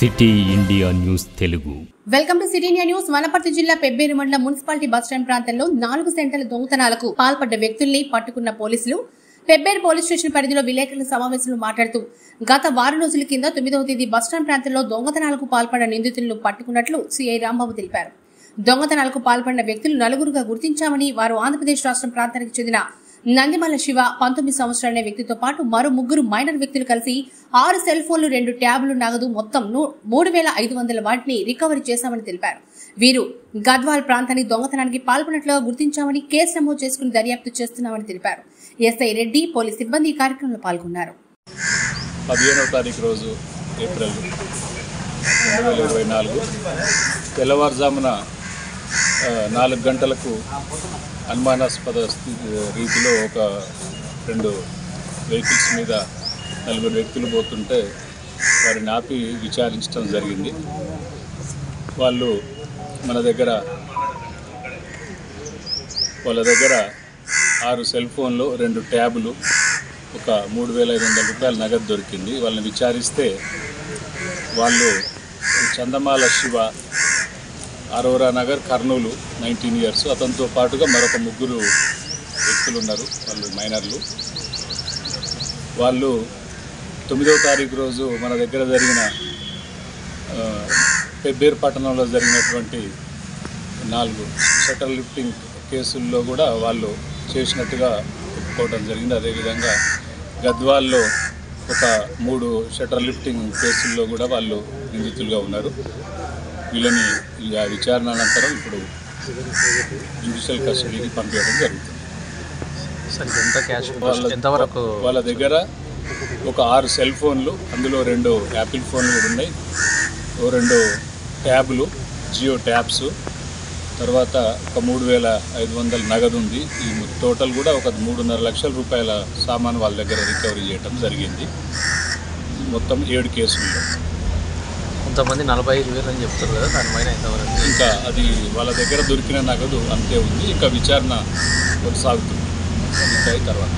City India news Telugu. Welcome to city India news. Wanaparthy జిల్లా పెబ్బేరు మండలం municipality bus stand ప్రాంతంలో 4 సెంటర్ల దొంగతనాలకు పాల్పడ్డ వ్యక్తుల్ని పట్టుకున్న పోలీసులు పెబ్బేరు పోలీస్ స్టేషన్ పరిధిలో విలేకరుల సమావేశంలో మాట్లాడుతూ గత వారం రోజుల కింద 9వ తేదీ బస్టాండ్ ప్రాంతంలో దొంగతనాలకు పాల్పడ్డ నిందితులను పట్టుకున్నట్లు సిఐ రాంబాబు తెలిపారు. దొంగతనాలకు పాల్పడిన వ్యక్తులు 4గురుగా గుర్తించామని, వారు ఆంధ్రప్రదేశ్ రాష్ట్రం ప్రాంతానికి చెందిన నందిమల్ల శివ 19 సంవత్సరాలనే వ్యక్తితో పాటు మరో 3 మైనర్ వ్యక్తులు కలిసి 6 సెల్ ఫోన్లు, 2 ట్యాబ్లు, నగదు మొత్తం 3500 వాటిని రికవరీ చేశామని తెలిపారు. వీరు గద్వాల్ ప్రాంతానికి దొంగతనానికి పాల్పడినట్లుగా గుర్తించామని, కేసు నమోదు చేసుకుని దర్యాప్తు చేస్తున్నామని తెలిపారు. ఎస్ఐ రెడ్డి, పోలీస్ సిబ్బంది ఈ కార్యక్రమంలో పాల్గొన్నారు. 15వ తారీఖు రోజు ఏప్రిల్ 2024 తెల్లవారుజామున 4 గంటలకు అనుమానాస్పద రీతిలో ఒక 2 వెహికల్స్ మీద 4 వ్యక్తులు పోతుంటే వారిని ఆపి విచారించడం జరిగింది. వాళ్ళ దగ్గర 6 సెల్ ఫోన్లు, 2 ట్యాబులు, ఒక 3500 రూపాయల నగదు దొరికింది. వాళ్ళని విచారిస్తే వాళ్ళు చందమాల శివ, అరోరా నగర్, కర్నూలు, 19 years. అతనితో పాటుగా మరొక 3 వ్యక్తులు ఉన్నారు, వాళ్ళు మైనర్లు. వాళ్ళు 9వ తారీఖు రోజు మన దగ్గర జరిగిన పెబ్బేరు పట్టణంలో జరిగినటువంటి 4 షట్టర్ లిఫ్టింగ్ కేసుల్లో కూడా వాళ్ళు చేసినట్టుగా ఒప్పుకోవడం జరిగింది. అదేవిధంగా గద్వాల్లో ఒక 3 షట్టర్ లిఫ్టింగ్ కేసుల్లో కూడా వాళ్ళు నిందితులుగా ఉన్నారు. వీళ్ళని విచారణ అనంతరం ఇప్పుడు జ్యుడిషియల్ కస్టడీకి పంపించడం జరుగుతుంది. వాళ్ళ దగ్గర ఒక 6 సెల్ ఫోన్లు, అందులో 2 యాపిల్ ఫోన్లు కూడా ఉన్నాయి, 2 ట్యాబ్లు, జియో ట్యాబ్స్, తర్వాత ఒక 3500 నగదు ఉంది. ఈ టోటల్ కూడా ఒక 3.5 లక్షల రూపాయల సామాను వాళ్ళ దగ్గర రికవరీ చేయడం జరిగింది. మొత్తం 7 కేసుల్లో. కొంతమంది 45,000 అని చెప్తారు కదా, దానిపైన ఎంతవరకు? ఇంకా అది వాళ్ళ దగ్గర దొరికిన నగదు అంతే ఉంది. ఇంకా విచారణ కొనసాగుతుంది. తర్వాత